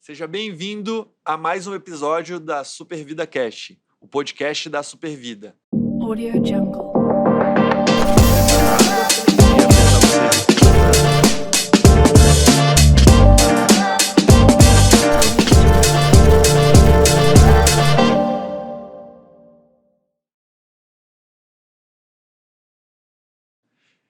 Seja bem-vindo a mais um episódio da Super Vida Cast, o podcast da Super Vida. Audio Jungle.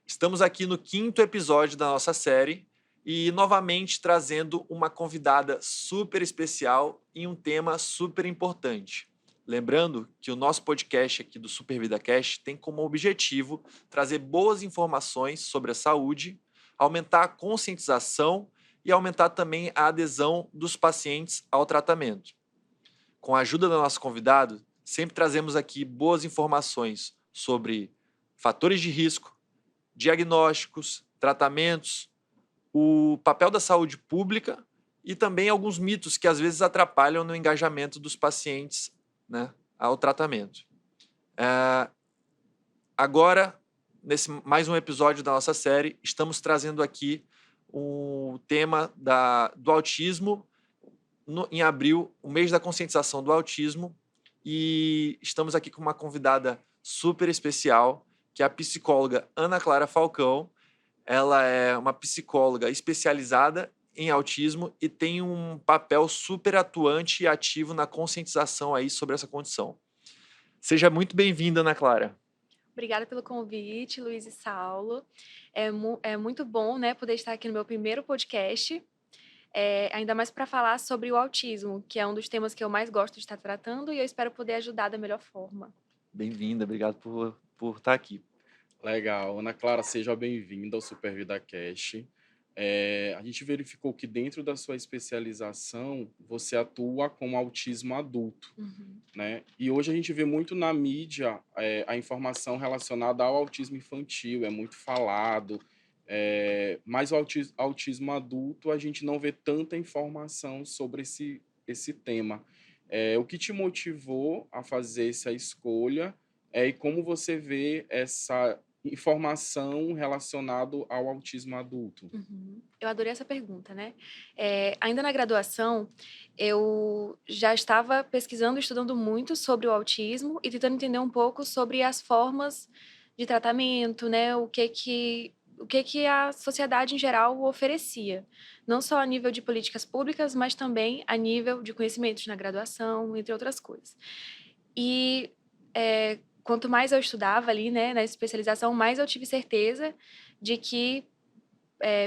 Estamos aqui no 5º episódio da nossa série e novamente trazendo uma convidada super especial em um tema super importante. Lembrando que o nosso podcast aqui do Super Vida Cast tem como objetivo trazer boas informações sobre a saúde, aumentar a conscientização e aumentar também a adesão dos pacientes ao tratamento. Com a ajuda do nosso convidado, sempre trazemos aqui boas informações sobre fatores de risco, diagnósticos, tratamentos, o papel da saúde pública e também alguns mitos que às vezes atrapalham no engajamento dos pacientes, né, ao tratamento. Agora, nesse mais um episódio da nossa série, estamos trazendo aqui o tema do autismo em abril, o mês da conscientização do autismo, e estamos aqui com uma convidada super especial, que é a psicóloga Ana Clara Falcão. Ela é uma psicóloga especializada em autismo e tem um papel super atuante e ativo na conscientização aí sobre essa condição. Seja muito bem-vinda, Ana Clara. Obrigada pelo convite, Luiz e Saulo. É muito bom, né, poder estar aqui no meu primeiro podcast, ainda mais para falar sobre o autismo, que é um dos temas que eu mais gosto de estar tratando e eu espero poder ajudar da melhor forma. Bem-vinda, obrigado por estar aqui. Legal. Ana Clara, seja bem-vinda ao Super Vida Cast. A gente verificou que dentro da sua especialização, você atua com autismo adulto, né? E hoje a gente vê muito na mídia a informação relacionada ao autismo infantil, é muito falado, mas o autismo adulto a gente não vê tanta informação sobre esse tema. O que te motivou a fazer essa escolha e como você vê essa informação relacionada ao autismo adulto? Eu adorei essa pergunta, né? Ainda na graduação, eu já estava pesquisando e estudando muito sobre o autismo e tentando entender um pouco sobre as formas de tratamento, né? O que a sociedade em geral oferecia. Não só a nível de políticas públicas, mas também a nível de conhecimentos na graduação, entre outras coisas. E quanto mais eu estudava ali, né, na especialização, mais eu tive certeza de que,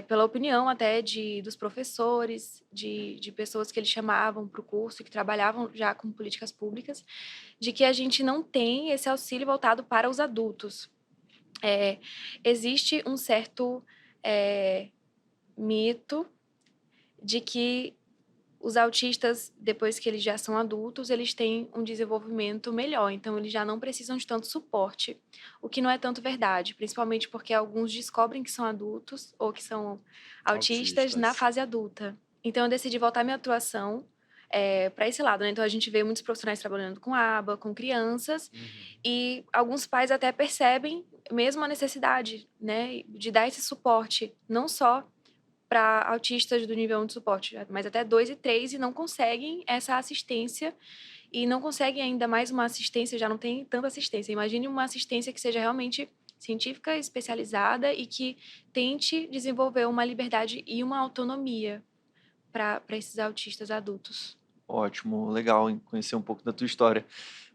pela opinião até dos professores, de pessoas que eles chamavam para o curso e que trabalhavam já com políticas públicas, de que a gente não tem esse auxílio voltado para os adultos. Existe um certo mito de que os autistas, depois que eles já são adultos, eles têm um desenvolvimento melhor, então eles já não precisam de tanto suporte, o que não é tanto verdade, principalmente porque alguns descobrem que são adultos ou que são autistas na fase adulta. Então eu decidi voltar minha atuação para esse lado, né? Então a gente vê muitos profissionais trabalhando com aba, com crianças, e alguns pais até percebem mesmo a necessidade, né, de dar esse suporte, não só para autistas do nível 1 de suporte, mas até 2 e 3, e não conseguem essa assistência, e não conseguem ainda mais uma assistência, já não tem tanta assistência. Imagine uma assistência que seja realmente científica, especializada e que tente desenvolver uma liberdade e uma autonomia para esses autistas adultos. Ótimo, legal conhecer um pouco da tua história.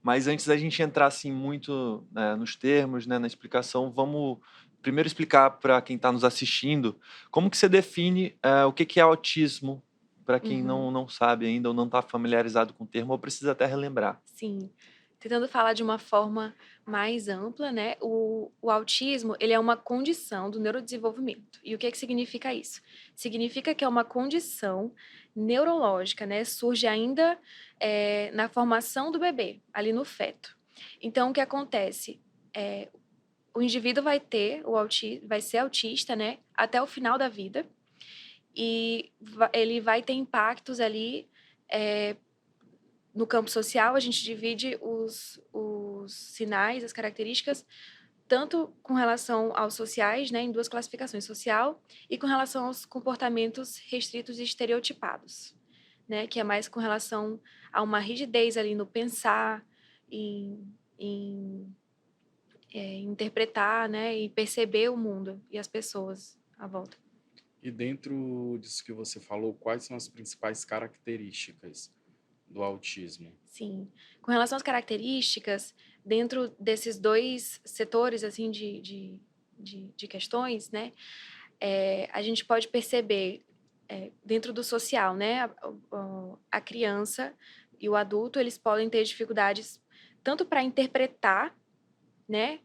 Mas antes da gente entrar assim muito, né, nos termos, né, na explicação, vamos primeiro explicar para quem está nos assistindo como que você define o que é autismo, para quem não sabe ainda ou não está familiarizado com o termo ou precisa até relembrar. Sim. Tentando falar de uma forma mais ampla, né? O autismo, ele é uma condição do neurodesenvolvimento. E o que significa isso? Significa que é uma condição neurológica, né? Surge ainda na formação do bebê, ali no feto. Então, o que acontece? O indivíduo vai ser autista, né? Até o final da vida. E ele vai ter impactos ali no campo social. A gente divide os sinais, as características, tanto com relação aos sociais, né, em 2 classificações, social, e com relação aos comportamentos restritos e estereotipados. né? Que é mais com relação a uma rigidez ali no pensar, em interpretar, né? E perceber o mundo e as pessoas à volta. E dentro disso que você falou, quais são as principais características do autismo? Sim. Com relação às características, dentro desses dois setores, assim, de questões, né? A gente pode perceber, dentro do social, né? A criança e o adulto, eles podem ter dificuldades tanto para interpretar, né?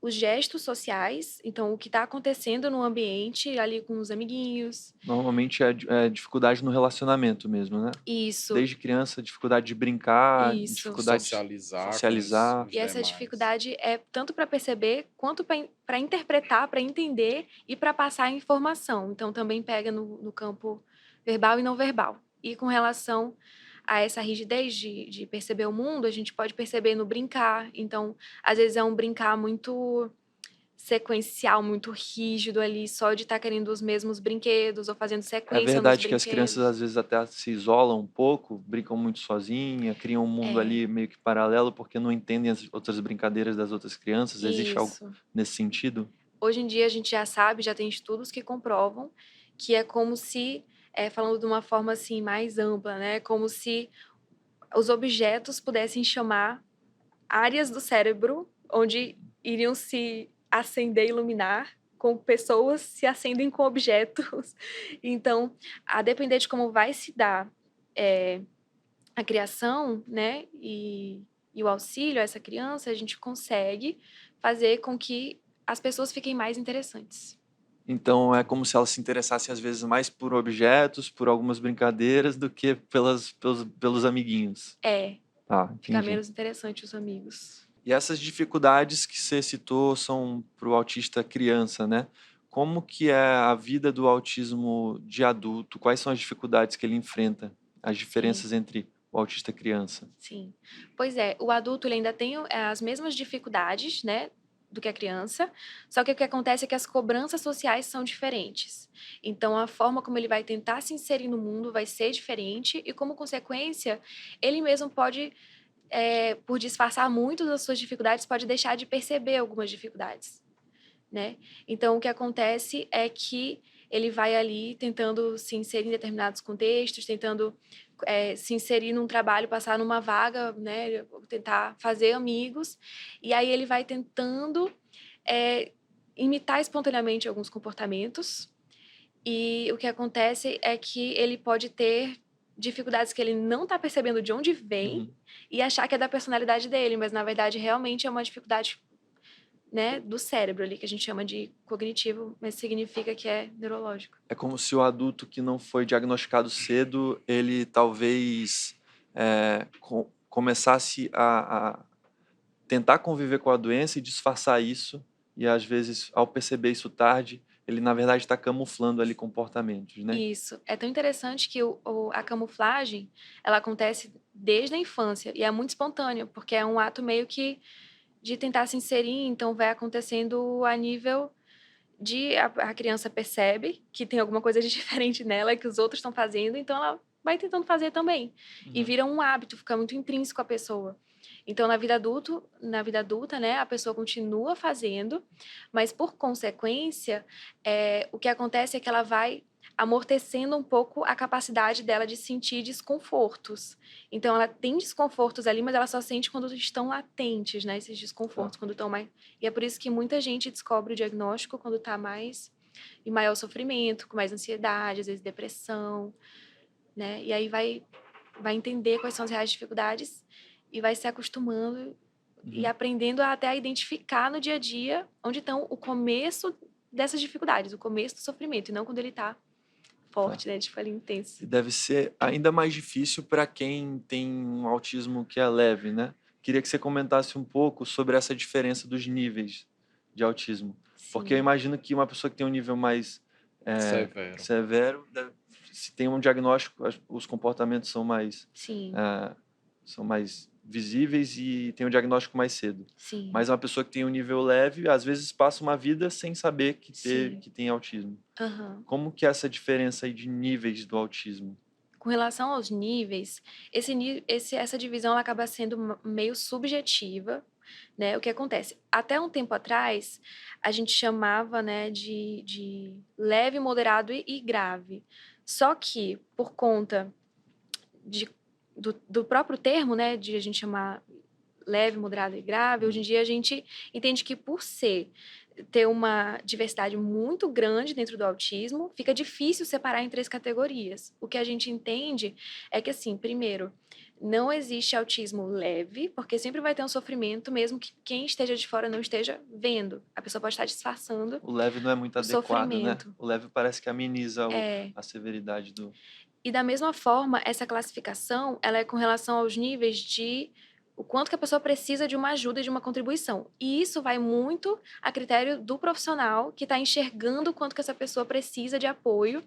Os gestos sociais, então o que está acontecendo no ambiente, ali com os amiguinhos. Normalmente é dificuldade no relacionamento mesmo, né? Isso, Desde criança, dificuldade de brincar, isso. dificuldade de Socializar com socializar. os E essa demais. dificuldade é tanto para perceber, quanto para interpretar, para entender e para passar a informação. Então, também pega no campo verbal e não verbal. E com relação a essa rigidez de perceber o mundo, a gente pode perceber no brincar. Então, às vezes é um brincar muito sequencial, muito rígido ali, só de estar querendo os mesmos brinquedos ou fazendo É sequência nos verdade que as crianças brinquedos. às vezes até se isolam um pouco, brincam muito sozinha, criam um mundo É, ali meio que paralelo porque não entendem as outras brincadeiras das outras crianças. Existe algo isso. nesse sentido? Hoje em dia a gente já sabe, já tem estudos que comprovam que é como se, falando de uma forma assim mais ampla, né, como se os objetos pudessem chamar áreas do cérebro onde iriam se acender e iluminar, com pessoas se acendem com objetos. Então, a depender de como vai se dar a criação, né, e o auxílio a essa criança, a gente consegue fazer com que as pessoas fiquem mais interessantes. Então é como se elas se interessassem às vezes mais por objetos, por algumas brincadeiras, do que pelos amiguinhos. Tá, Fica entendi. menos interessante os amigos. E essas dificuldades que você citou são para o autista criança, né? Como que é a vida do autismo de adulto? Quais são as dificuldades que ele enfrenta? As Sim, diferenças entre o autista criança? sim. Pois é, o adulto ele ainda tem as mesmas dificuldades, né, do que a criança, só que o que acontece é que as cobranças sociais são diferentes. Então, a forma como ele vai tentar se inserir no mundo vai ser diferente e, como consequência, ele mesmo pode, por disfarçar muito das suas dificuldades, pode deixar de perceber algumas dificuldades, né? Então, o que acontece é que ele vai ali tentando se inserir em determinados contextos, tentando se inserir num trabalho, passar numa vaga, né? Tentar fazer amigos. E aí ele vai tentando imitar espontaneamente alguns comportamentos. E o que acontece é que ele pode ter dificuldades que ele não está percebendo de onde vem Uhum. e achar que é da personalidade dele, mas na verdade realmente é uma dificuldade, né, do cérebro ali, que a gente chama de cognitivo, mas significa que é neurológico. É como se o adulto que não foi diagnosticado cedo, ele talvez começasse a tentar conviver com a doença e disfarçar isso, e às vezes, ao perceber isso tarde, ele na verdade está camuflando ali comportamentos, né? Isso. É tão interessante que a camuflagem, ela acontece desde a infância e é muito espontâneo, porque é um ato meio que de tentar se inserir, então vai acontecendo a nível de a criança percebe que tem alguma coisa de diferente nela que os outros estão fazendo, então ela vai tentando fazer também. E Uhum. vira um hábito, fica muito intrínseco à pessoa. Então, na vida adulta, né, a pessoa continua fazendo, mas por consequência, o que acontece é que ela vai amortecendo um pouco a capacidade dela de sentir desconfortos. Então, ela tem desconfortos ali, mas ela só sente quando estão latentes, né, esses Tá. desconfortos, quando estão mais. E é por isso que muita gente descobre o diagnóstico quando está mais em maior sofrimento, com mais ansiedade, às vezes depressão, né? E aí vai entender quais são as reais dificuldades e vai se acostumando e Uhum. aprendendo até a identificar no dia a dia onde estão o começo dessas dificuldades, o começo do sofrimento, e não quando ele está Tá. forte, né? Tipo, ali intenso. E deve ser ainda mais difícil para quem tem um autismo que é leve, né? Queria que você comentasse um pouco sobre essa diferença dos níveis de autismo. Porque eu Sim, imagino que uma pessoa que tem um nível mais Severo. severo, se tem um diagnóstico, os comportamentos sim, eh, são mais visíveis e tem um diagnóstico mais cedo. sim, Mas uma pessoa que tem um nível leve, às vezes passa uma vida sem saber sim. que tem autismo. Aham. Como que é essa diferença aí de níveis do autismo? Com relação aos níveis, essa divisão ela acaba sendo meio subjetiva, né? O que acontece? Até um tempo atrás, a gente chamava, né, de leve, moderado e grave. Só que, por conta do próprio termo, né, de a gente chamar leve, moderado e grave, hoje em dia a gente entende que por ter uma diversidade muito grande dentro do autismo, fica difícil separar em 3 categorias. O que a gente entende é que, assim, primeiro, não existe autismo leve, porque sempre vai ter um sofrimento, mesmo que quem esteja de fora não esteja vendo. A pessoa pode estar disfarçando O leve não é muito o adequado, né? sofrimento. O leve parece que ameniza É. a severidade do... E da mesma forma, essa classificação, ela é com relação aos níveis de o quanto que a pessoa precisa de uma ajuda e de uma contribuição. E isso vai muito a critério do profissional que está enxergando o quanto que essa pessoa precisa de apoio,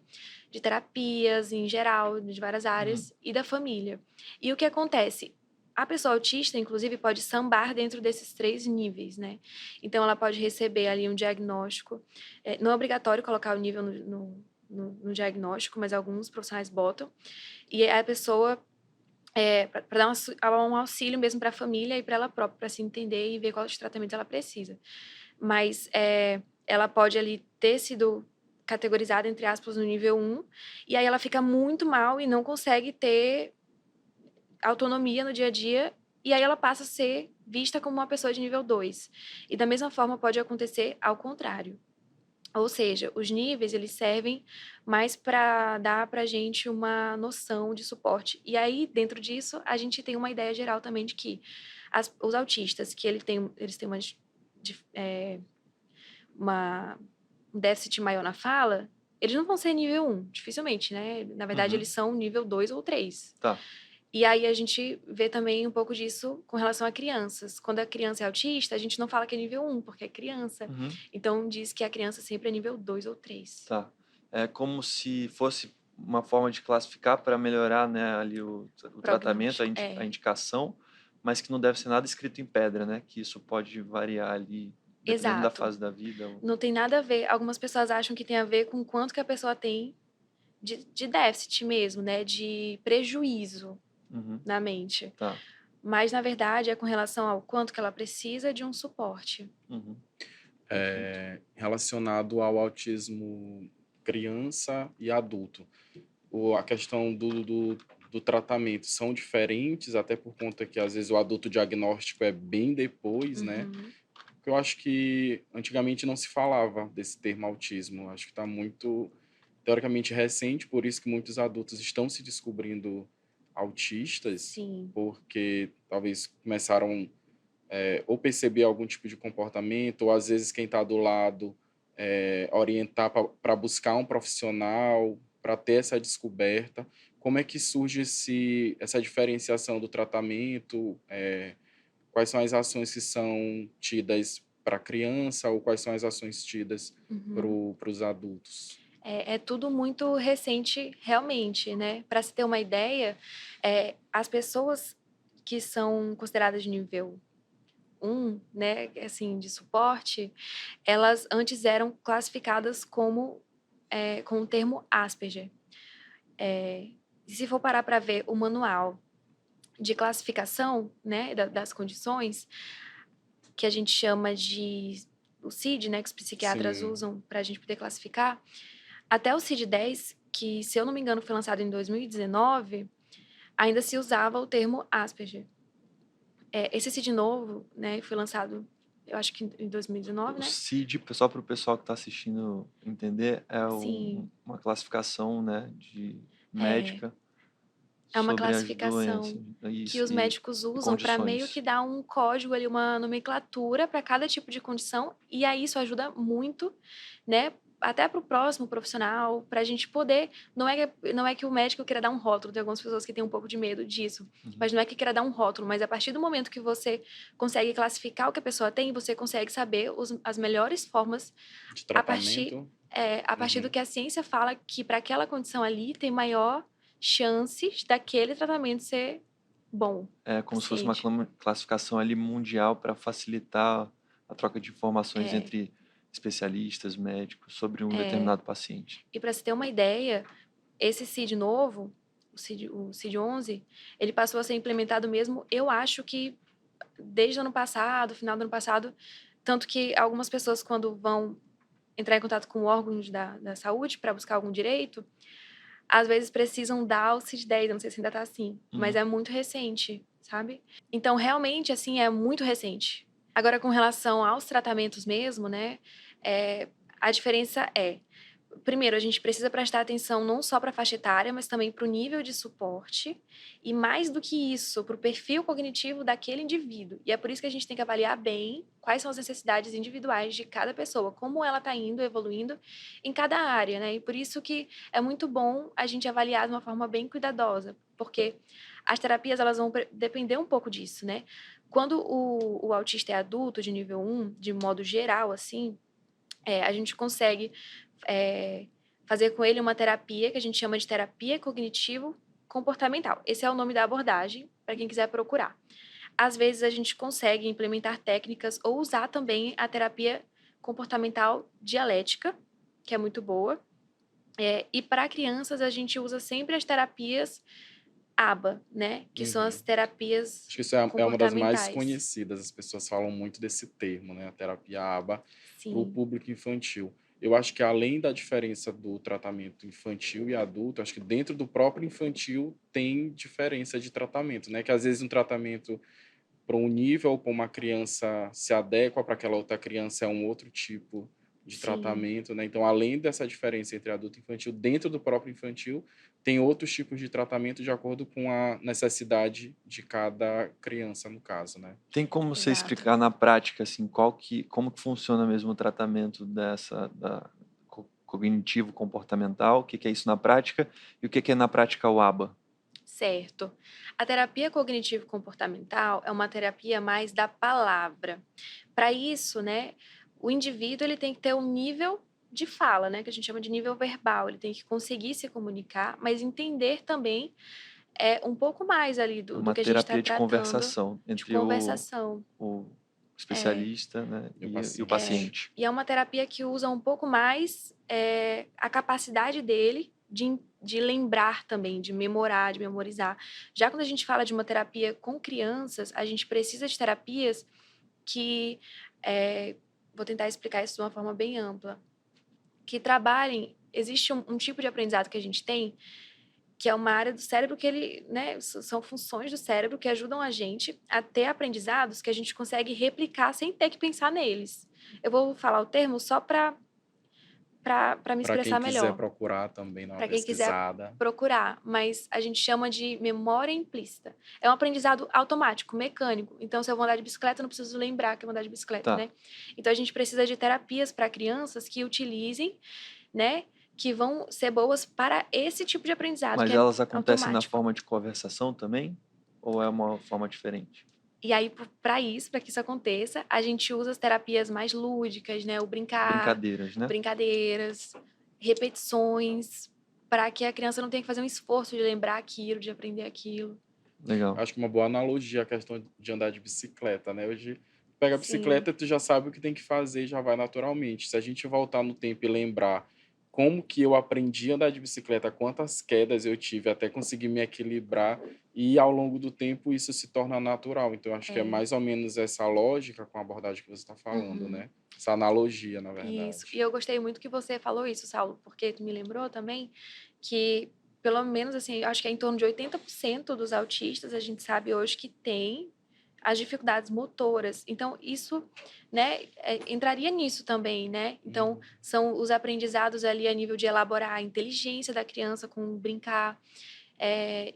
de terapias em geral, de várias áreas, e da família. E o que acontece? A pessoa autista, inclusive, pode sambar dentro desses 3 níveis, né? Então, ela pode receber ali um diagnóstico. Não é obrigatório colocar o nível no diagnóstico, mas alguns profissionais botam. E a pessoa, para dar um auxílio mesmo para a família e para ela própria, para se entender e ver qual de tratamento ela precisa. Mas ela pode ali ter sido categorizada, entre aspas, no nível 1, e aí ela fica muito mal e não consegue ter autonomia no dia a dia, e aí ela passa a ser vista como uma pessoa de nível 2. E da mesma forma pode acontecer ao contrário. Ou seja, os níveis, eles servem mais para dar para a gente uma noção de suporte. E aí, dentro disso, a gente tem uma ideia geral também de que os autistas, que eles têm um déficit maior na fala, eles não vão ser nível 1, dificilmente, né? Na verdade, eles são nível 2 ou 3. Tá. E aí a gente vê também um pouco disso com relação a crianças. Quando a criança é autista, a gente não fala que é nível 1, porque é criança. Então, diz que a criança sempre é nível 2 ou 3. Tá. É como se fosse uma forma de classificar para melhorar, né, ali o tratamento, a indicação, mas que não deve ser nada escrito em pedra, né? Que isso pode variar ali, dependendo da fase da vida. Não tem nada a ver. Algumas pessoas acham que tem a ver com quanto que a pessoa tem de déficit mesmo, né? De prejuízo na mente. Tá. Mas, na verdade, é com relação ao quanto que ela precisa de um suporte. Relacionado ao autismo criança e adulto, a questão do tratamento são diferentes, até por conta que, às vezes, o adulto diagnóstico é bem depois, né? Porque eu acho que antigamente não se falava desse termo autismo. Acho que está muito, teoricamente, recente, por isso que muitos adultos estão se descobrindo autistas. Sim. Porque talvez começaram ou perceber algum tipo de comportamento, ou às vezes quem está do lado orientar para buscar um profissional, para ter essa descoberta. Como é que surge essa diferenciação do tratamento? Quais são as ações que são tidas para a criança ou quais são as ações tidas para os adultos? É tudo muito recente, realmente, né? Para se ter uma ideia, as pessoas que são consideradas de nível 1, né, assim, de suporte, elas antes eram classificadas com o termo Asperger. Se for parar para ver o manual de classificação, né, das condições, que a gente chama de o CID, né, que os psiquiatras usam para a gente poder classificar, até o CID-10, que, se eu não me engano, foi lançado em 2019, ainda se usava o termo Asperger. Esse CID novo, né, foi lançado, eu acho que em 2019, né? O CID, só para o pessoal que está assistindo entender, uma classificação, né, médica uma sobre as classificação doenças que os médicos usam para meio que dar um código ali, uma nomenclatura para cada tipo de condição, e aí isso ajuda muito, né? Até para o próximo profissional, para a gente poder. Não é que o médico queira dar um rótulo, tem algumas pessoas que têm um pouco de medo disso, mas não é que queira dar um rótulo, mas a partir do momento que você consegue classificar o que a pessoa tem, você consegue saber as melhores formas de tratamento. A partir do que a ciência fala que para aquela condição ali tem maior chances daquele tratamento ser bom. É como se fosse uma classificação ali mundial para facilitar a troca de informações entre especialistas, médicos, sobre um determinado paciente. E para se ter uma ideia, esse CID novo, o CID-11, ele passou a ser implementado mesmo, eu acho que desde o ano passado, final do ano passado, tanto que algumas pessoas, quando vão entrar em contato com órgãos da saúde para buscar algum direito, às vezes precisam dar o CID-10, eu não sei se ainda tá assim, mas é muito recente, sabe? Então, realmente, assim, é muito recente. Agora, com relação aos tratamentos mesmo, né, a diferença primeiro, a gente precisa prestar atenção não só para a faixa etária, mas também para o nível de suporte e, mais do que isso, para o perfil cognitivo daquele indivíduo. E é por isso que a gente tem que avaliar bem quais são as necessidades individuais de cada pessoa, como ela está indo, evoluindo em cada área, né? E por isso que é muito bom a gente avaliar de uma forma bem cuidadosa, porque as terapias, elas vão depender um pouco disso, né? Quando o autista é adulto, de nível 1, de modo geral, assim, a gente consegue fazer com ele uma terapia que a gente chama de terapia cognitivo-comportamental. Esse é o nome da abordagem, para quem quiser procurar. Às vezes, a gente consegue implementar técnicas ou usar também a terapia comportamental dialética, que é muito boa. E para crianças, a gente usa sempre as terapias ABA, né? Que são as terapias Acho que isso é uma das mais comportamentais. conhecidas. As pessoas falam muito desse termo, né? A terapia ABA para o Sim. público infantil. Eu acho que além da diferença do tratamento infantil e adulto, acho que dentro do próprio infantil tem diferença de tratamento, né? Que às vezes um tratamento para um nível para uma criança se adequa, para aquela outra criança é um outro tipo de Sim. tratamento, né? Então, além dessa diferença entre adulto e infantil, dentro do próprio infantil, tem outros tipos de tratamento de acordo com a necessidade de cada criança, no caso, né? Tem como você Exato. explicar na prática, assim, como que funciona mesmo o tratamento cognitivo comportamental? O que é isso na prática? E o que é na prática o ABA? Certo. A terapia cognitivo-comportamental é uma terapia mais da palavra. Para isso, né, o indivíduo ele tem que ter um nível de fala, né, que a gente chama de nível verbal. Ele tem que conseguir se comunicar, mas entender também um pouco mais ali do Uma que a gente está terapia de tratando, conversação de entre conversação. o especialista, né, E o e o paciente. paciente. E é uma terapia que usa um pouco mais a capacidade dele de lembrar também, de memorar, de memorizar. Já quando a gente fala de uma terapia com crianças, a gente precisa de terapias que, vou tentar explicar isso de uma forma bem ampla, que trabalhem, existe um tipo de aprendizado que a gente tem, que é uma área do cérebro que ele, né, são funções do cérebro que ajudam a gente a ter aprendizados que a gente consegue replicar sem ter que pensar neles. Eu vou falar o termo só para me Para quem expressar quiser melhor, procurar também, dar uma para quem quiser pesquisada. procurar, mas a gente chama de memória implícita. É um aprendizado automático, mecânico. Então, se eu vou andar de bicicleta, eu não preciso lembrar que eu vou andar de bicicleta, Tá. né? Então, a gente precisa de terapias para crianças que utilizem, né, que vão ser boas para esse tipo de aprendizado, Mas que é elas acontecem na automático. forma de conversação também? Ou é uma forma diferente? E aí, para que isso aconteça, a gente usa as terapias mais lúdicas, né? O brincar, Brincadeiras, né? brincadeiras, repetições, para que a criança não tenha que fazer um esforço de lembrar aquilo, de aprender aquilo. Legal. Acho que uma boa analogia a questão de andar de bicicleta, né? Hoje, pega a Sim. bicicleta, tu já sabe o que tem que fazer e já vai naturalmente. Se a gente voltar no tempo e lembrar como que eu aprendi a andar de bicicleta, quantas quedas eu tive até conseguir me equilibrar e ao longo do tempo isso se torna natural. Então, acho que é mais ou menos essa lógica com a abordagem que você está falando, né? Essa analogia, na verdade. Isso. E eu gostei muito que você falou isso, Saulo, porque tu me lembrou também que, pelo menos, assim, acho que é em torno de 80% dos autistas, a gente sabe hoje que tem as dificuldades motoras. Então, isso, né, entraria nisso também, né? Então, são os aprendizados ali a nível de elaborar a inteligência da criança com brincar,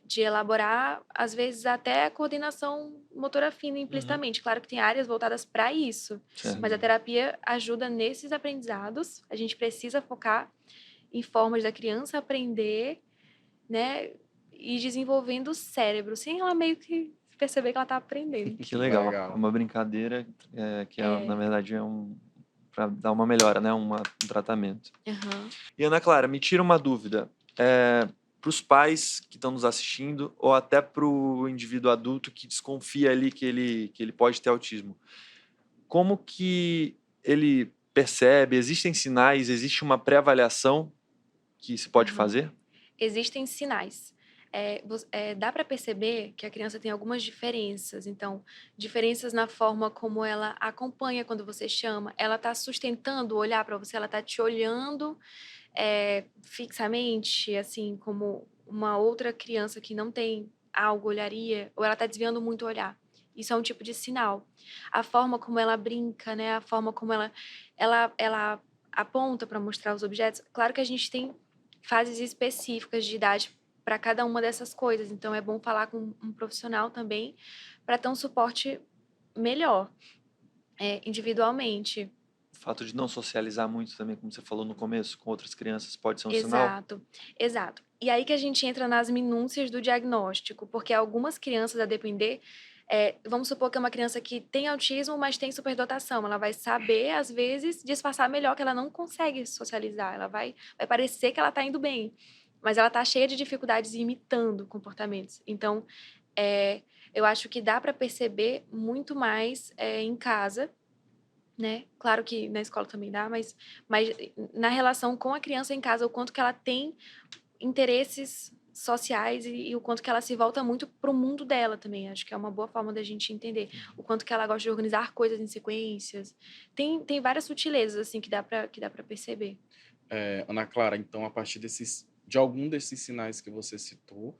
de elaborar, às vezes, até a coordenação motora fina implicitamente. Claro que tem áreas voltadas para isso, Certo. mas a terapia ajuda nesses aprendizados. A gente precisa focar em formas da criança aprender, né, e desenvolvendo o cérebro, sem ela meio que perceber que ela está aprendendo. Que legal. Legal. É uma brincadeira na verdade, para dar uma melhora, né? Um tratamento. Uhum. E Ana Clara, me tira uma dúvida. Para os pais que estão nos assistindo, ou até para o indivíduo adulto que desconfia ali que ele pode ter autismo, como que ele percebe? Existem sinais? Existe uma pré-avaliação que se pode fazer? Existem sinais. dá para perceber que a criança tem algumas diferenças. Então, diferenças na forma como ela acompanha quando você chama. Ela está sustentando o olhar para você, ela está te olhando fixamente, assim, como uma outra criança que não tem algo olharia, ou ela está desviando muito o olhar. Isso é um tipo de sinal. A forma como ela brinca, né? A forma como ela aponta para mostrar os objetos. Claro que a gente tem fases específicas de idade para cada uma dessas coisas. Então, é bom falar com um profissional também para ter um suporte melhor, individualmente. O fato de não socializar muito também, como você falou no começo, com outras crianças, pode ser um sinal? Exato, exato. E aí que a gente entra nas minúcias do diagnóstico, porque algumas crianças, a depender, vamos supor que é uma criança que tem autismo, mas tem superdotação. Ela vai saber, às vezes, disfarçar melhor que ela não consegue socializar. Ela vai parecer que ela está indo bem, mas ela está cheia de dificuldades imitando comportamentos. Então, eu acho que dá para perceber muito mais em casa, né? Claro que na escola também dá, mas na relação com a criança em casa, o quanto que ela tem interesses sociais e o quanto que ela se volta muito para o mundo dela também. Acho que é uma boa forma da gente entender o quanto que ela gosta de organizar coisas em sequências. Tem várias sutilezas assim que dá para perceber. Ana Clara, então, a partir de algum desses sinais que você citou,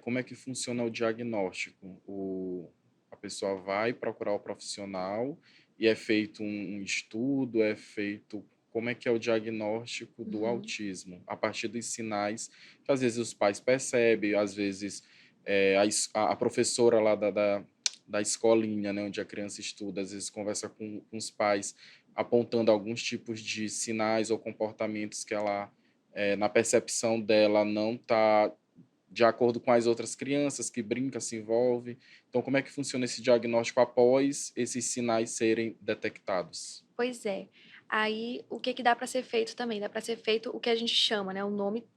como é que funciona o diagnóstico? A pessoa vai procurar o profissional e é feito um estudo, como é que é o diagnóstico do autismo? A partir dos sinais que às vezes os pais percebem, às vezes a professora lá da escolinha, né, onde a criança estuda, às vezes conversa com os pais, apontando alguns tipos de sinais ou comportamentos que ela, na percepção dela, não está de acordo com as outras crianças que brinca, se envolve. Então, como é que funciona esse diagnóstico após esses sinais serem detectados? Pois é. Aí, o que dá para ser feito também? Dá para ser feito o que a gente chama, né? O nome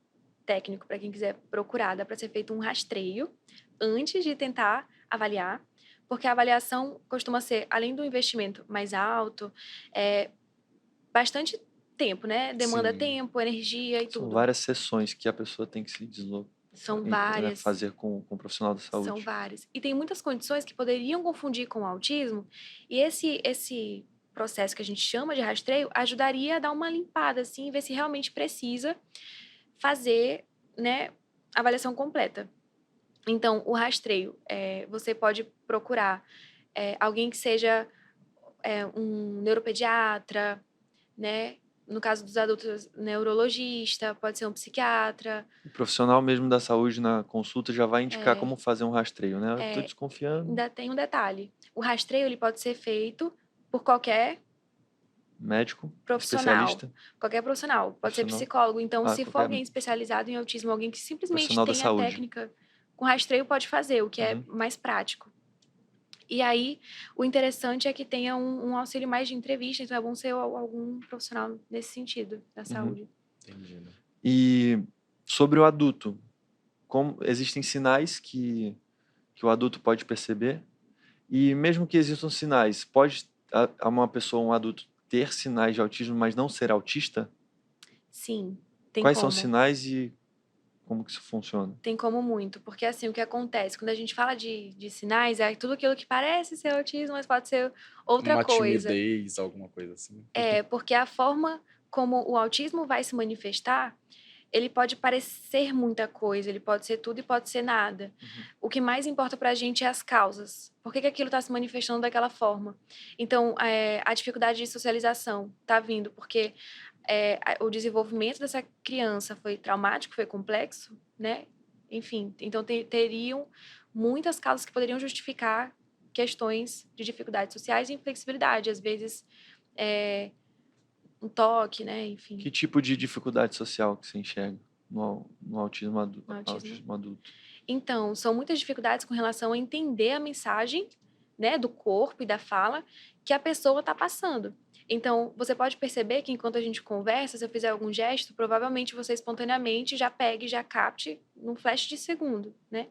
técnico, para quem quiser procurar, dá para ser feito um rastreio antes de tentar avaliar, porque a avaliação costuma ser, além do investimento mais alto, bastante tempo, né? Demanda Sim. tempo, energia e São tudo. várias sessões que a pessoa tem que se deslocar, São várias. fazer com o profissional da São saúde. várias. E tem muitas condições que poderiam confundir com o autismo, e esse processo que a gente chama de rastreio ajudaria a dar uma limpada, assim, ver se realmente precisa fazer, né, a avaliação completa. Então, o rastreio, você pode procurar alguém que seja um neuropediatra, né? No caso dos adultos, neurologista, pode ser um psiquiatra. O profissional mesmo da saúde na consulta já vai indicar como fazer um rastreio, né? Eu estou É, desconfiando. Ainda tem um detalhe. O rastreio ele pode ser feito por qualquer Médico, profissional. especialista, Qualquer profissional. Pode ser profissional, psicólogo. Então, se for qualquer alguém especializado em autismo, alguém que simplesmente profissional da tem a saúde. técnica, com rastreio pode fazer, o que é mais prático. E aí, o interessante é que tenha um auxílio mais de entrevista, então é bom ser algum profissional nesse sentido, da saúde. Entendido. E sobre o adulto, existem sinais que o adulto pode perceber? E mesmo que existam sinais, pode uma pessoa, um adulto, ter sinais de autismo, mas não ser autista? Sim, tem Quais são os como. sinais e como que isso funciona? Tem como muito, porque assim, o que acontece, quando a gente fala de sinais, é tudo aquilo que parece ser autismo, mas pode ser outra Uma coisa. timidez, alguma coisa assim. Porque a forma como o autismo vai se manifestar, ele pode parecer muita coisa, ele pode ser tudo e pode ser nada. O que mais importa pra gente é as causas. Por que aquilo está se manifestando daquela forma? Então, a dificuldade de socialização está vindo porque o desenvolvimento dessa criança foi traumático, foi complexo, né? Enfim, então teriam muitas causas que poderiam justificar questões de dificuldades sociais e inflexibilidade. Às vezes, um toque, né? Enfim, Que tipo de dificuldade social que você enxerga no autismo, no autismo. autismo adulto? Então, são muitas dificuldades com relação a entender a mensagem, né, do corpo e da fala que a pessoa está passando. Então, você pode perceber que enquanto a gente conversa, se eu fizer algum gesto, provavelmente você espontaneamente já pegue, já capte num flash de segundo, né?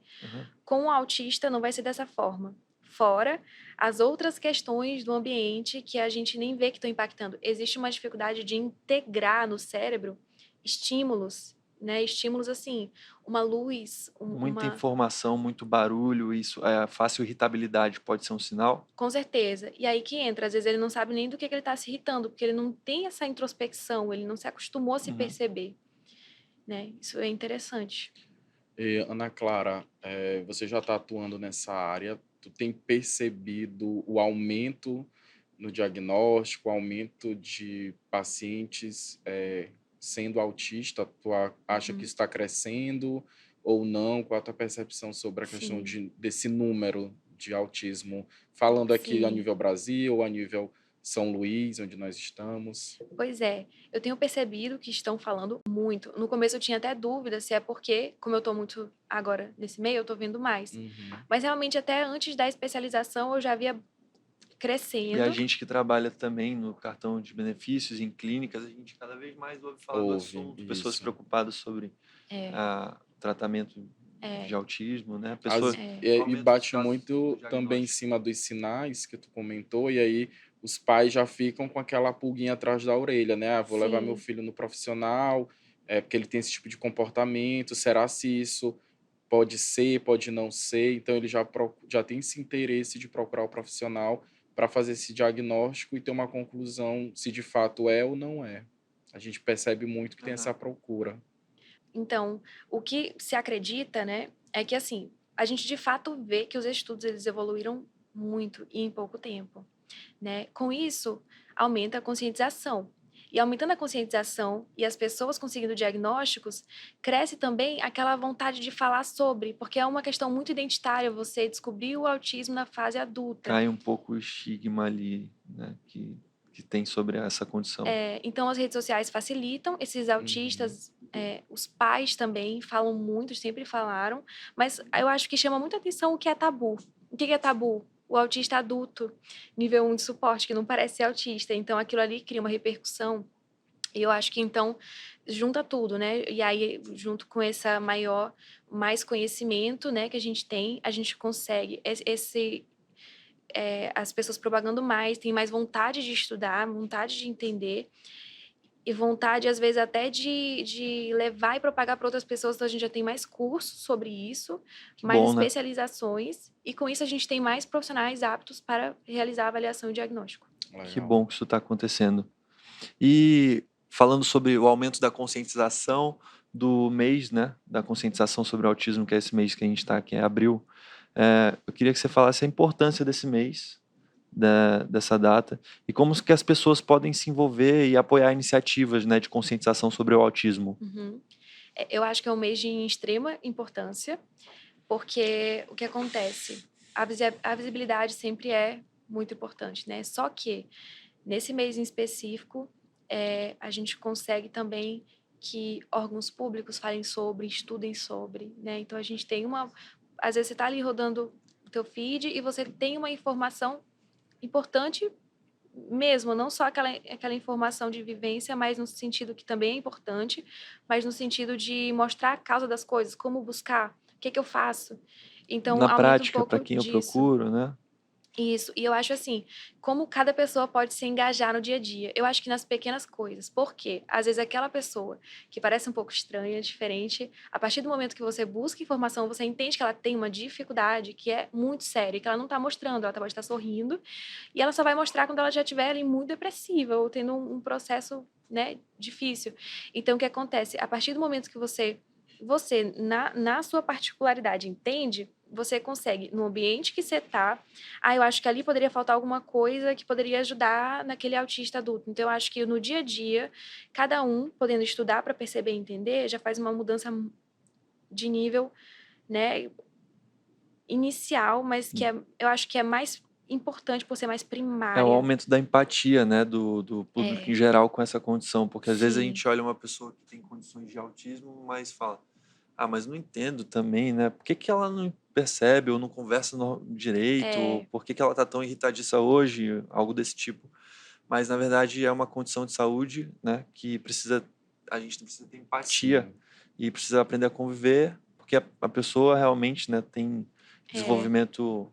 Com o autista não vai ser dessa forma. Fora as outras questões do ambiente que a gente nem vê que estão impactando. Existe uma dificuldade de integrar no cérebro estímulos né? Estímulos assim, uma luz, Muita uma... informação, muito barulho, isso, fácil irritabilidade pode ser um sinal? Com certeza. E aí que entra, às vezes ele não sabe nem do que ele está se irritando, porque ele não tem essa introspecção, ele não se acostumou a se Uhum. perceber, né? Isso é interessante. E, Ana Clara, você já está atuando nessa área, tu tem percebido o aumento no diagnóstico, o aumento de pacientes sendo autista? Tu acha que Uhum. isso está crescendo ou não? Qual a tua percepção sobre a questão Sim, desse número de autismo? Falando aqui a sim. nível Brasil ou a nível São Luís, onde nós estamos? Pois é, eu tenho percebido que estão falando muito. No começo eu tinha até dúvida se é porque, como eu estou muito agora nesse meio, eu estou vendo mais. Uhum. Mas realmente até antes da especialização eu já via E a crescendo. gente que trabalha também no cartão de benefícios, em clínicas, a gente cada vez mais ouve falar do Houve assunto, pessoas isso. preocupadas sobre É, tratamento de é, autismo, né? é. O E aumento dos bate casos do muito também em diagnóstico. cima dos sinais que tu comentou, e aí os pais já ficam com aquela pulguinha atrás da orelha, né? Ah, vou levar meu Sim, filho no profissional, porque ele tem esse tipo de comportamento, será se isso pode ser, pode não ser? Então ele já tem esse interesse de procurar o profissional para fazer esse diagnóstico e ter uma conclusão se de fato é ou não é. A gente percebe muito que tem essa Aham. procura. então, o que se acredita, né, é que assim, a gente de fato vê que os estudos eles evoluíram muito e em pouco tempo, né? Com isso, aumenta a conscientização. E aumentando a conscientização e as pessoas conseguindo diagnósticos, cresce também aquela vontade de falar sobre, porque é uma questão muito identitária você descobrir o autismo na fase adulta. Cai um pouco o estigma ali, né? Que tem sobre essa condição. Então, as redes sociais facilitam, esses Uhum. autistas, os pais também falam muito, sempre falaram, mas eu acho que chama muita atenção o que é tabu. O que é tabu? O autista adulto, nível 1 de suporte, que não parece ser autista. Então, aquilo ali cria uma repercussão. E eu acho que, então, junta tudo, né? E aí, junto com essa mais conhecimento, né, que a gente tem, a gente consegue as pessoas propagando mais, têm mais vontade de estudar, vontade de entender e vontade, às vezes, até de levar e propagar para outras pessoas. Então, a gente já tem mais cursos sobre isso, Que mais bom, né? especializações, e com isso a gente tem mais profissionais aptos para realizar avaliação e diagnóstico. Que Legal. bom que isso está acontecendo. E falando sobre o aumento da conscientização do mês, né? Da conscientização sobre o autismo, que é esse mês que a gente está, que é abril. Eu queria que você falasse a importância desse mês, dessa data, e como que as pessoas podem se envolver e apoiar iniciativas, né, de conscientização sobre o autismo. Uhum. Eu acho que é um mês de extrema importância, porque o que acontece? A visibilidade sempre é muito importante, né? Só que, nesse mês em específico, a gente consegue também que órgãos públicos falem sobre, estudem sobre, né? Então, a gente tem às vezes você está ali rodando o teu feed e você tem uma informação importante mesmo, não só aquela informação de vivência, mas no sentido que também é importante, mas no sentido de mostrar a causa das coisas, como buscar, o que eu faço. Então, Na aumenta um prática, para pouco quem eu disso. procuro, né? Isso, e eu acho assim, como cada pessoa pode se engajar no dia a dia. Eu acho que nas pequenas coisas. Por quê? Às vezes aquela pessoa que parece um pouco estranha, diferente, a partir do momento que você busca informação, você entende que ela tem uma dificuldade que é muito séria, que ela não está mostrando, ela pode estar sorrindo, e ela só vai mostrar quando ela já estiver ali muito depressiva ou tendo um processo, né, difícil. Então, o que acontece? A partir do momento que você na sua particularidade, entende, você consegue, no ambiente que você está, eu acho que ali poderia faltar alguma coisa que poderia ajudar naquele autista adulto. Então, eu acho que no dia a dia, cada um podendo estudar para perceber e entender, já faz uma mudança de nível, né, inicial, mas eu acho que é mais importante por ser mais É o primária. aumento da empatia, né, do público em É, geral com essa condição, porque às vezes a sim, gente olha uma pessoa que tem condições de autismo, mas fala, mas não entendo também, né? Por que que ela não percebe ou não conversa direito? Ou é, por que que ela tá tão irritadiça hoje? Algo desse tipo. Mas na verdade é uma condição de saúde, né, que a gente precisa ter empatia Sim. e precisa aprender a conviver, porque a pessoa realmente, né, tem é, desenvolvimento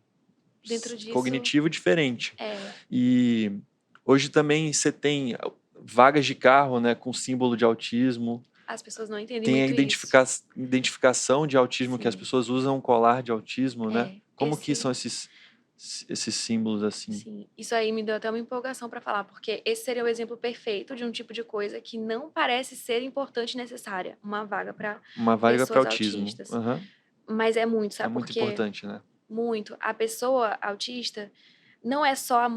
dentro disso, cognitivo diferente. é, E hoje também você tem vagas de carro, né, com símbolo de autismo. As pessoas não entendem Tem a muito isso. identificação de autismo que as Sim. pessoas usam um colar de autismo, né? Como que Esse são esses símbolos assim? Sim, isso aí me deu até uma empolgação para falar, porque esse seria o exemplo perfeito de um tipo de coisa que não parece ser importante e necessária, uma vaga para Uma vaga para pessoas autismo. autistas. Aham. Mas é muito, É sabe por muito quê? importante, né? Muito. A pessoa autista não é só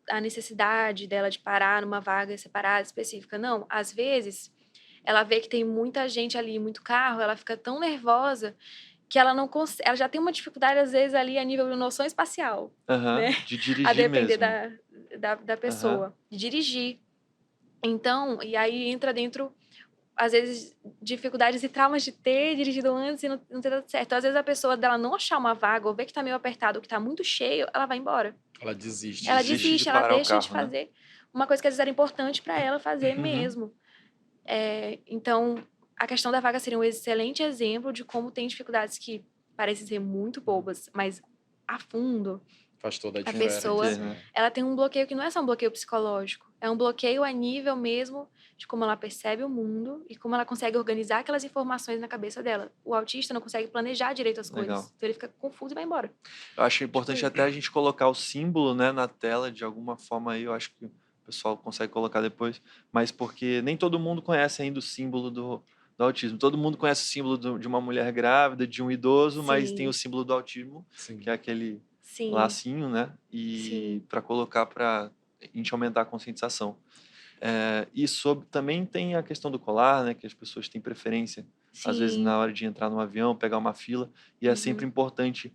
a necessidade dela de parar numa vaga separada, específica. Não. Às vezes, ela vê que tem muita gente ali, muito carro, ela fica tão nervosa que ela não consegue. Ela já tem uma dificuldade, às vezes, ali a nível de noção espacial, né? Aham. De A dirigir depender mesmo. da Aham. pessoa, de dirigir. Então, e aí entra dentro, às vezes, dificuldades e traumas de ter dirigido antes e não ter dado certo. Às vezes a pessoa dela não achar uma vaga ou ver que tá meio apertado ou que tá muito cheio, ela vai embora. Ela desiste Ela Desiste de desiste, ela parar o deixa de carro, né? fazer uma coisa que às vezes era importante para ela fazer Uhum. mesmo. Então, a questão da vaga seria um excelente exemplo de como tem dificuldades que parecem ser muito bobas, mas a fundo Faz toda a a Tem um pessoa, porquê, diferença, né? né? ela tem um bloqueio que não é só um bloqueio psicológico, é um bloqueio a nível mesmo de como ela percebe o mundo e como ela consegue organizar aquelas informações na cabeça dela. O autista não consegue planejar direito as Legal. coisas, então ele fica confuso e vai embora. Eu acho importante Tipo até a gente colocar o símbolo, né, na tela de alguma forma aí. Eu acho que o pessoal consegue colocar depois, mas porque nem todo mundo conhece ainda o símbolo do autismo. Todo mundo conhece o símbolo de uma mulher grávida, de um idoso, mas tem o Sim, símbolo do autismo, que é Sim. aquele sim, lacinho, né? E sim. para colocar para a gente aumentar a conscientização. E também tem a questão do colar, né? Que as pessoas têm preferência, às vezes, Sim. na hora de entrar no avião, pegar uma fila, e é sempre Uhum. importante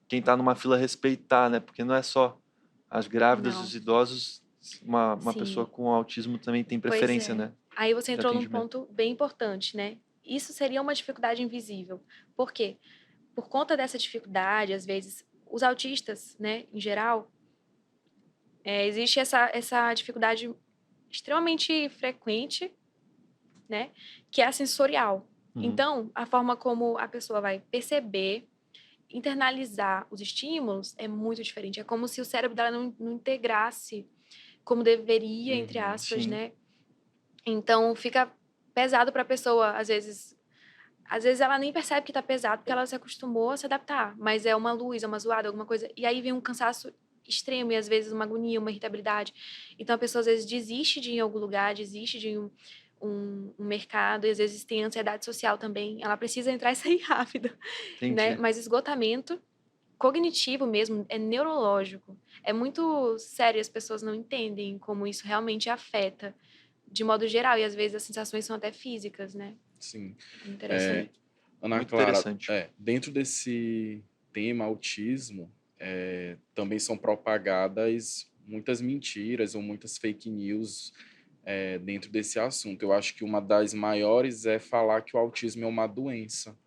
quem está numa fila respeitar, né? Porque não é só as grávidas, Não. os idosos, uma pessoa Sim. com autismo também tem Pois preferência, é. né? Aí você De entrou num atendimento. ponto bem importante, né? Isso seria uma dificuldade invisível. Por quê? Por conta dessa dificuldade, às vezes, os autistas, né, em geral, existe essa dificuldade extremamente frequente, né, que é a sensorial. Uhum. Então, a forma como a pessoa vai perceber, internalizar os estímulos é muito diferente. É como se o cérebro dela não integrasse como deveria, entre Uhum. aspas, Sim, né? Então, fica pesado para a pessoa, às vezes. Às vezes ela nem percebe que tá pesado, porque ela se acostumou a se adaptar. Mas é uma luz, é uma zoada, alguma coisa. E aí vem um cansaço extremo, e às vezes uma agonia, uma irritabilidade. Então a pessoa às vezes desiste de ir em algum lugar, desiste de ir em um mercado, e às vezes tem ansiedade social também. Ela precisa entrar e sair rápido, né? entendi. Mas esgotamento cognitivo mesmo, é neurológico. É muito sério, as pessoas não entendem como isso realmente afeta, de modo geral. E às vezes as sensações são até físicas, né? Sim. É É, interessante. Ana Muito Clara, interessante. dentro desse tema autismo, também são propagadas muitas mentiras ou muitas fake news dentro desse assunto. Eu acho que uma das maiores é falar que o autismo é uma doença,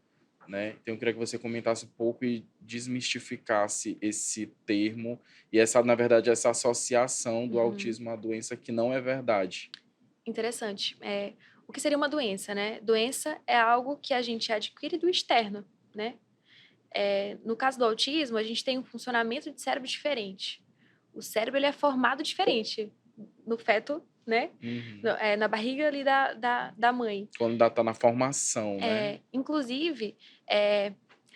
né? Então eu queria que você comentasse um pouco e desmistificasse esse termo e na verdade, essa associação do Uhum. autismo à doença que não é verdade. Interessante. O que seria uma doença, né? Doença é algo que a gente adquire do externo, né? No caso do autismo, a gente tem um funcionamento de cérebro diferente. O cérebro ele é formado diferente no feto, né? Uhum. Na barriga ali da mãe. Quando ainda está na formação, né? Inclusive,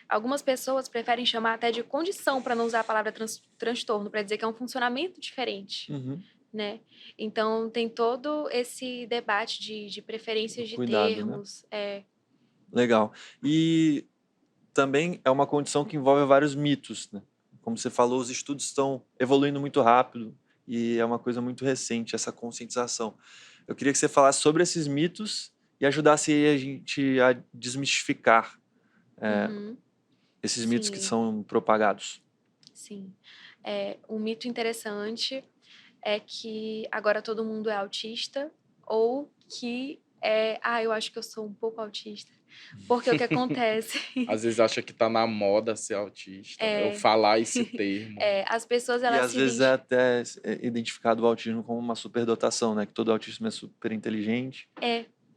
algumas pessoas preferem chamar até de condição para não usar a palavra transtorno, para dizer que é um funcionamento diferente. Uhum. Né? Então, tem todo esse debate de Do preferências de cuidado, né? termos. Legal. E também é uma condição que envolve vários mitos, né? Como você falou, os estudos estão evoluindo muito rápido e é uma coisa muito recente essa conscientização. Eu queria que você falasse sobre esses mitos e ajudasse aí a gente a desmistificar Uhum, esses mitos que sim, são propagados. sim. Um mito interessante é que agora todo mundo é autista ou que eu acho que eu sou um pouco autista. Porque o que acontece Às vezes acha que está na moda ser autista, né? Ou falar esse termo. as pessoas E elas às se vezes é identificam. até identificado o autismo como uma superdotação, né? Que todo autismo é super inteligente,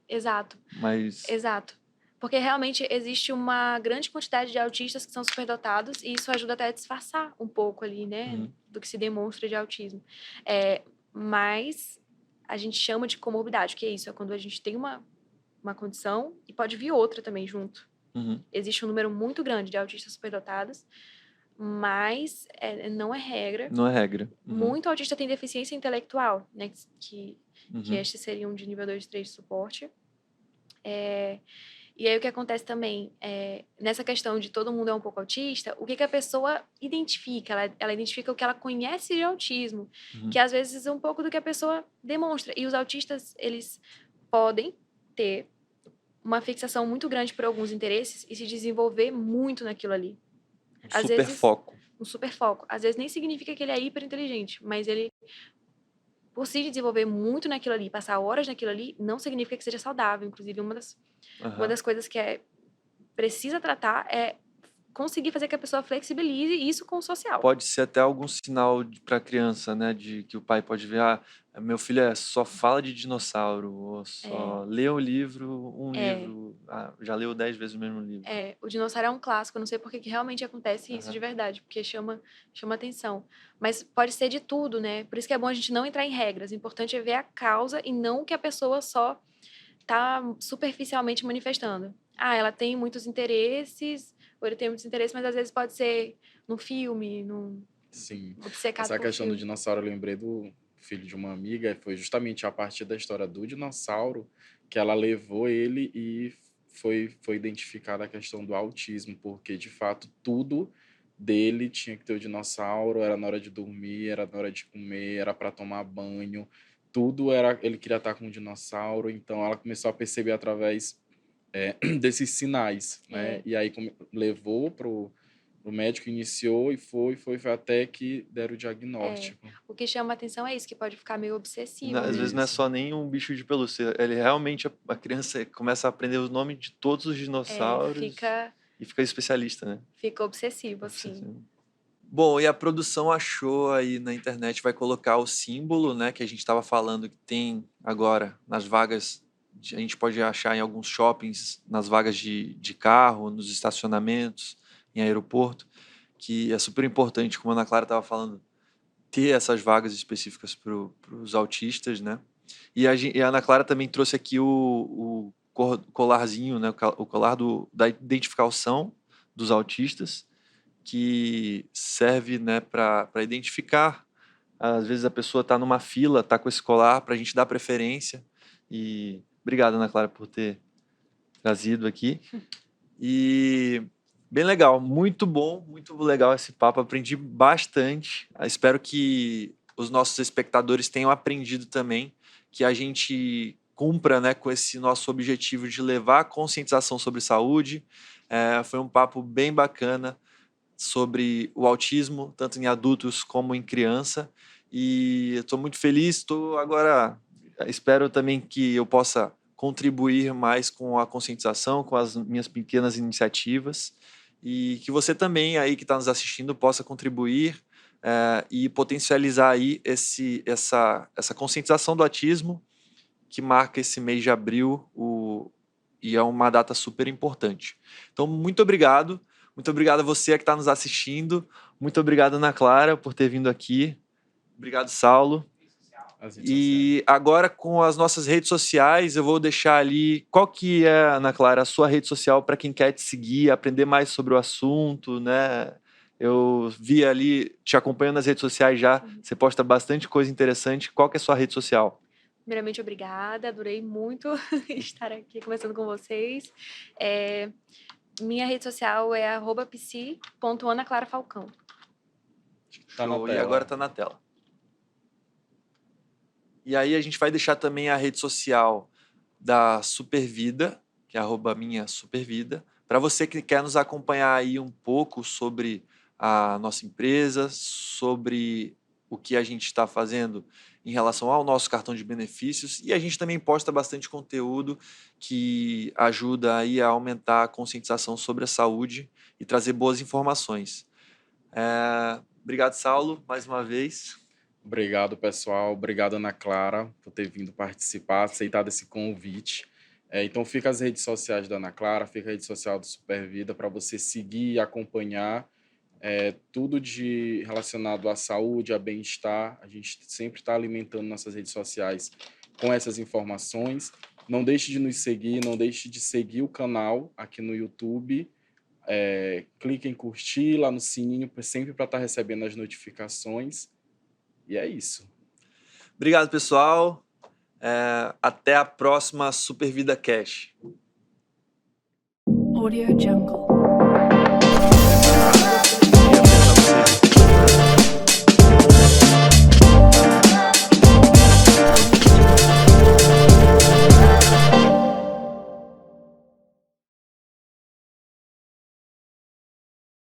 Exato. mas Exato. Porque realmente existe uma grande quantidade de autistas que são superdotados e isso ajuda até a disfarçar um pouco ali, né, uhum, do que se demonstra de autismo. Mas a gente chama de comorbidade, que é isso, é quando a gente tem uma condição e pode vir outra também junto. Uhum. Existe um número muito grande de autistas superdotados, mas não é regra. Não é regra. Muito autista tem deficiência intelectual, né? Que Uhum. estes seriam de nível 2 e 3 de suporte. E aí o que acontece também, nessa questão de todo mundo é um pouco autista, o que a pessoa identifica? Ela identifica o que ela conhece de autismo, Uhum. que às vezes é um pouco do que a pessoa demonstra. E os autistas, eles podem ter uma fixação muito grande por alguns interesses e se desenvolver muito naquilo ali. Às Super vezes, foco. um super foco. Às vezes nem significa que ele é hiper inteligente, mas ele, por se desenvolver muito naquilo ali, passar horas naquilo ali, não significa que seja saudável. Inclusive, uma das coisas que precisa tratar é conseguir fazer que a pessoa flexibilize isso com o social. Pode ser até algum sinal para a criança, né? De que o pai pode ver, meu filho só fala de dinossauro, ou só lê um livro, já leu 10 vezes o mesmo livro. O dinossauro é um clássico, eu não sei por que realmente acontece isso de verdade, porque chama atenção. Mas pode ser de tudo, né? Por isso que é bom a gente não entrar em regras. O importante é ver a causa e não o que a pessoa só tá superficialmente manifestando. Ela tem muitos interesses, ou ele tem muitos interesses, mas às vezes pode ser num filme, Sim. obcecado Essa por questão do filme. dinossauro, eu lembrei do filho de uma amiga, foi justamente a partir da história do dinossauro que ela levou ele e foi identificada a questão do autismo, porque de fato tudo dele tinha que ter o dinossauro, era na hora de dormir, era na hora de comer, era para tomar banho, tudo era, ele queria estar com um dinossauro, então ela começou a perceber através desses sinais, né? E aí levou pro o médico, iniciou e foi até que deram o diagnóstico. O que chama atenção é isso, que pode ficar meio obsessivo Às vezes mesmo. não é só nem um bicho de pelúcia, ele realmente, a criança começa a aprender os nomes de todos os dinossauros e fica especialista, né? Fica obsessivo, assim. Bom, e a produção achou aí na internet, vai colocar o símbolo, né, que a gente estava falando que tem agora nas vagas, a gente pode achar em alguns shoppings, nas vagas de carro, nos estacionamentos, em aeroporto, que é super importante, como a Ana Clara estava falando, ter essas vagas específicas para os autistas, né? E a Ana Clara também trouxe aqui o colarzinho, né, o colar da identificação dos autistas, que serve, né, para identificar. Às vezes a pessoa está numa fila, está com esse colar, para a gente dar preferência. E obrigado, Ana Clara, por ter trazido aqui. E bem legal, muito bom, muito legal esse papo, aprendi bastante. Espero que os nossos espectadores tenham aprendido também, que a gente cumpra, né, com esse nosso objetivo de levar a conscientização sobre saúde. Foi um papo bem bacana sobre o autismo, tanto em adultos como em criança. E estou muito feliz, espero também que eu possa contribuir mais com a conscientização, com as minhas pequenas iniciativas, e que você também aí que está nos assistindo possa contribuir e potencializar aí essa conscientização do autismo, que marca esse mês de abril, e é uma data super importante. Então, muito obrigado. Muito obrigado a você que está nos assistindo. Muito obrigado, Ana Clara, por ter vindo aqui. Obrigado, Saulo. E agora, com as nossas redes sociais, eu vou deixar ali qual que é, Ana Clara, a sua rede social para quem quer te seguir, aprender mais sobre o assunto, né? Eu vi ali, te acompanhando nas redes sociais já, você posta bastante coisa interessante. Qual que é a sua rede social? Primeiramente, obrigada. Adorei muito estar aqui conversando com vocês. Minha rede social é @psi.anaclarafalcão. Tá na tela. E agora está na tela. E aí a gente vai deixar também a rede social da Supervida, que é @minha_supervida, para você que quer nos acompanhar aí um pouco sobre a nossa empresa, sobre o que a gente está fazendo em relação ao nosso cartão de benefícios, e a gente também posta bastante conteúdo que ajuda aí a aumentar a conscientização sobre a saúde e trazer boas informações. Obrigado, Saulo, mais uma vez. Obrigado, pessoal. Obrigado, Ana Clara, por ter vindo participar, aceitado esse convite. Então, fica as redes sociais da Ana Clara, fica a rede social do Supervida para você seguir e acompanhar tudo relacionado à saúde, a bem-estar. A gente sempre está alimentando nossas redes sociais com essas informações. Não deixe de nos seguir, não deixe de seguir o canal aqui no YouTube. Clique em curtir lá no sininho, sempre para estar recebendo as notificações. E é isso. Obrigado, pessoal. Até a próxima Super Vida Cash. Audio Jungle.